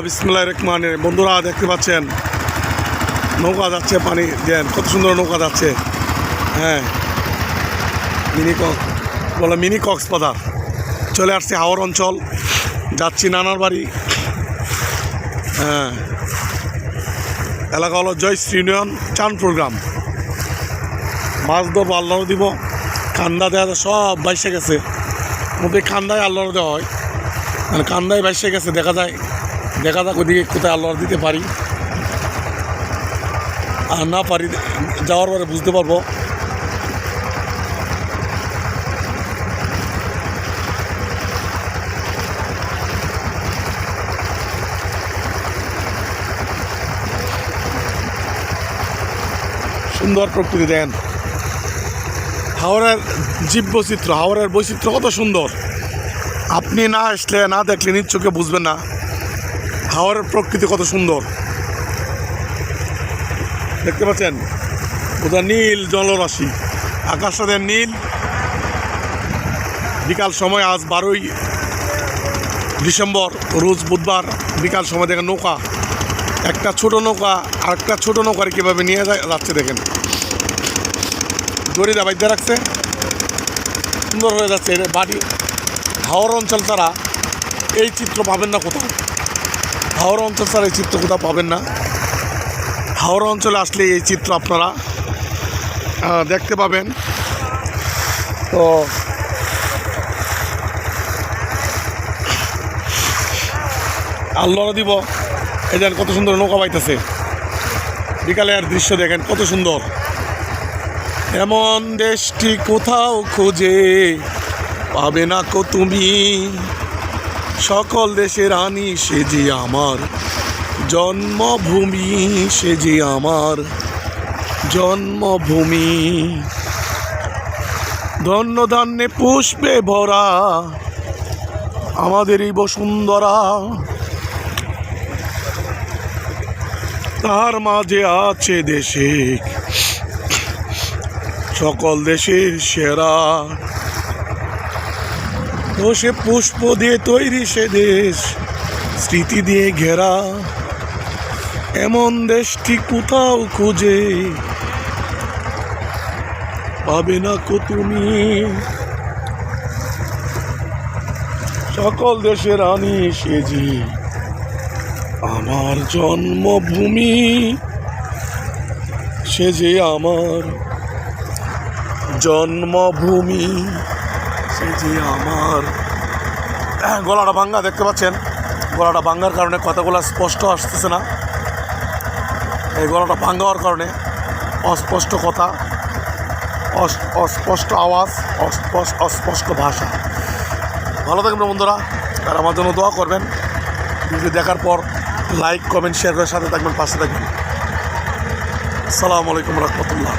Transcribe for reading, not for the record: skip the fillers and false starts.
বিসমিল্লাহির রহমানির রহিম। বন্ধুরা দেখতে পাচ্ছেন নৌকা যাচ্ছে, পানি দেন কত সুন্দর নৌকা যাচ্ছে। হ্যাঁ, মিনি কক্সবাজার চলে আসছে হাওর অঞ্চল, যাচ্ছি নানার বাড়ি। হ্যাঁ, এলাকা হলো জয়শ্রী ইউনিয়ন চাঁদপুর গ্রাম। মাছ ধরবো, আল্লাহ দিব। কান্দা দেওয়া সব বাইসে গেছে, মধ্যে কান্দায় আল্লাহর দেওয়া হয়, মানে কান্দায় বাইসে গেছে। দেখা যাক ওইদিকে কোথায় আল্লাহর দিতে পারি আর না পারি, যাওয়ার পরে বুঝতে পারবো। সুন্দর প্রকৃতি দেন, হাওরের জীববৈচিত্র্য, হাওরের বৈচিত্র্য কত সুন্দর। আপনি না আসলে, না দেখলে নিজ চোখে বুঝবেন না হাওরের প্রকৃতি কত সুন্দর। দেখতে পাচ্ছেন ওটা নীল জলরাশি, আকাশটা নীল। বিকাল সময়, আজ 12ই ডিসেম্বর, রোজ বুধবার, বিকাল সময় দেখেন নৌকা, একটা ছোট নৌকা আর একটা ছোটো নৌকার কীভাবে নিয়ে যাচ্ছে দেখেন। দড়িটা বাইদ্যা রাখছে, সুন্দর হয়ে যাচ্ছে। বাড়ি হাওর অঞ্চল ছাড়া এই চিত্র পাবেন না কোথাও। হাওর অঞ্চল ছাড়া এই চিত্র কোথাও পাবেন না। হাওর অঞ্চলে আসলে এই চিত্র আপনারা দেখতে পাবেন। তো আল্লাহ দিব, এই যেন কত সুন্দর নৌকা বাইতেছে। বিকালের দৃশ্য দেখেন কত সুন্দর। এমন দেশটি কোথাও খুঁজে পাবে না কো তুমি, সকল দেশের রানী সে যে আমার জন্মভূমি, সে যে আমার জন্মভূমি। ধন্য ধান্যে পুষ্পে ভরা আমাদের এই বসুন্ধরা, তার মাঝে আছে দেশে সকল দেশের সেরা। তো সে পুষ্প দিয়ে তৈরি সে দেশ, স্মৃতি দিয়ে ঘেরা। এমন দেশটি কোথাও খুঁজে পাবে না কো তুমি, সকল দেশের রানী সে যে আমার জন্মভূমি, সে যে আমার জন্মভূমি, সে যে আমার। গলাটা ভাঙ্গা, দেখতে পাচ্ছেন গলাটা ভাঙ্গার কারণে কথাগুলো স্পষ্ট আসতেছে না। এই গলাটা ভাঙ্গা হওয়ার কারণে অস্পষ্ট কথা, অস্পষ্ট আওয়াজ, অস্পষ্ট ভাষা। ভালো থাকবেন বন্ধুরা, আর আমার জন্য দোয়া করবেন। ভিডিও দেখার পর লাইক, কমেন্ট, শেয়ার করে সাথে থাকবেন, পাশে থাকবেন। আসসালামু আলাইকুম রহমতুল্লাহ।